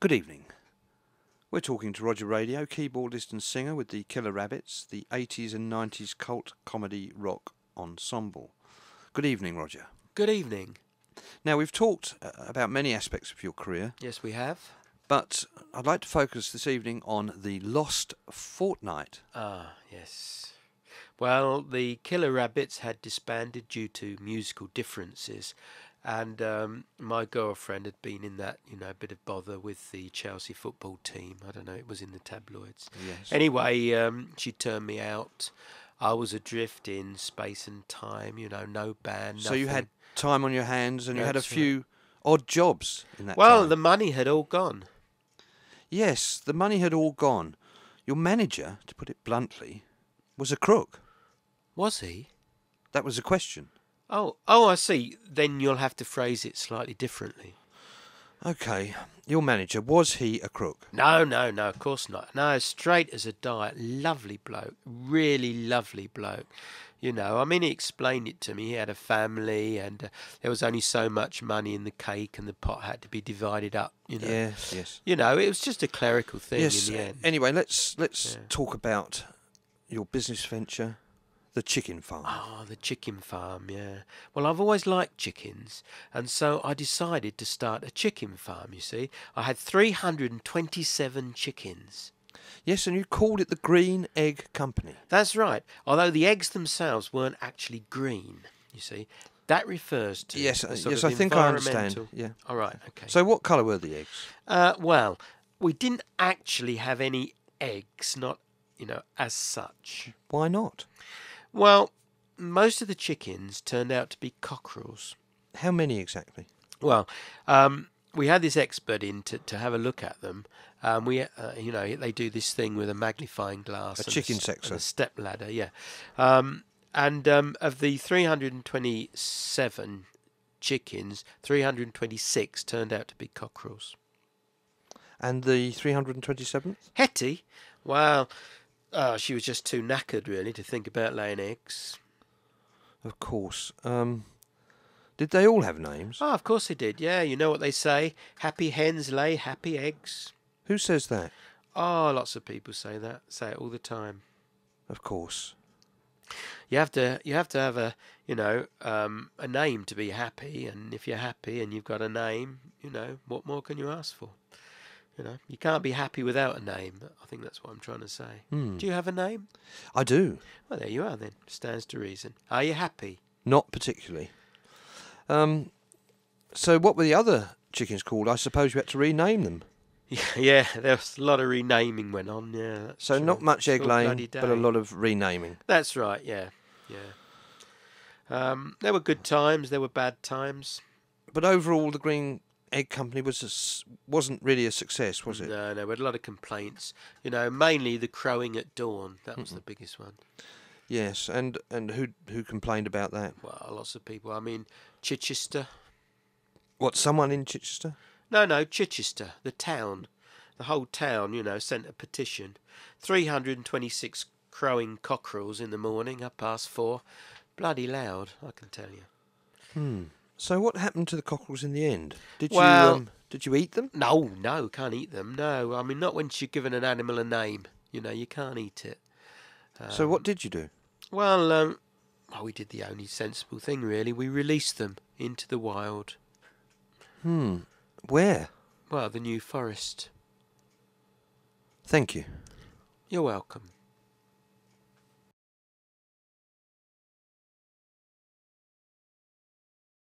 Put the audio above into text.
Good evening. We're talking to Roger Radio, keyboardist and singer with the Killer Rabbits, the 80s and 90s cult comedy rock ensemble. Good evening, Roger. Good evening. Now, we've talked about many aspects of your career. Yes, we have. But I'd like to focus this evening on the Lost Fortnight. Ah, yes. Well, the Killer Rabbits had disbanded due to musical differences, and my girlfriend had been in that, bit of bother with the Chelsea football team. I don't know, it was in the tabloids. Yes. Anyway, she turned me out. I was adrift in space and time, no band, So you nothing. had time on your hands and you had a That's few odd jobs in that Well, time. the money had all gone. Yes, the money had all gone. Your manager, to put it bluntly, was a crook. Was he? That was the question. Oh, I see. Then you'll have to phrase it slightly differently. Okay, your manager, was he a crook? No, of course not. No, straight as a die. Lovely bloke. Really lovely bloke. He explained it to me. He had a family and there was only so much money in the cake and the pot had to be divided up, Yes, yes. It was just a clerical thing in the end. Anyway, let's talk about your business venture, the chicken farm. Oh, the chicken farm, yeah. Well, I've always liked chickens, and so I decided to start a chicken farm, you see. I had 327 chickens. Yes, and you called it the Green Egg Company. That's right, although the eggs themselves weren't actually green, you see. That refers to... Yes, the sort yes, of I think I understand. environmental- Yeah. All right, okay. So what colour were the eggs? Well, we didn't actually have any eggs, not, as such. Why not? Well, most of the chickens turned out to be cockerels. How many exactly? Well, we had this expert in to have a look at them. They do this thing with a magnifying glass. A chicken sexer. And a step ladder, yeah. Of the 327 chickens, 326 turned out to be cockerels. And the 327th? Hetty, well, she was just too knackered, really, to think about laying eggs. Of course. Did they all have names? Oh, of course they did, yeah. You know what they say, happy hens lay happy eggs. Who says that? Oh, lots of people say that, say it all the time. Of course. You have to have a name to be happy, and if you're happy and you've got a name, what more can you ask for? You can't be happy without a name. I think that's what I'm trying to say. Do you have a name? I do. Well, there you are then. Stands to reason. Are you happy? Not particularly. So what were the other chickens called? I suppose you had to rename them. Yeah, there was a lot of renaming went on, yeah. That's So true. not much egg All laying, bloody but a day. lot of renaming. That's right, yeah. There were good times, there were bad times. But overall, the Green Egg Company wasn't really a success, was it? No, we had a lot of complaints. Mainly the crowing at dawn. That was the biggest one. Yes, and who complained about that? Well, lots of people. I mean, Chichester. What, someone in Chichester? No, Chichester, the town. The whole town, sent a petition. 326 crowing cockerels in the morning, 4:30. Bloody loud, I can tell you. So what happened to the cockerels in the end? Did you eat them? No, can't eat them. No, I mean, not once you've given an animal a name. You can't eat it. So what did you do? Well, we did the only sensible thing, really. We released them into the wild. Where? Well, the New Forest. Thank you. You're welcome.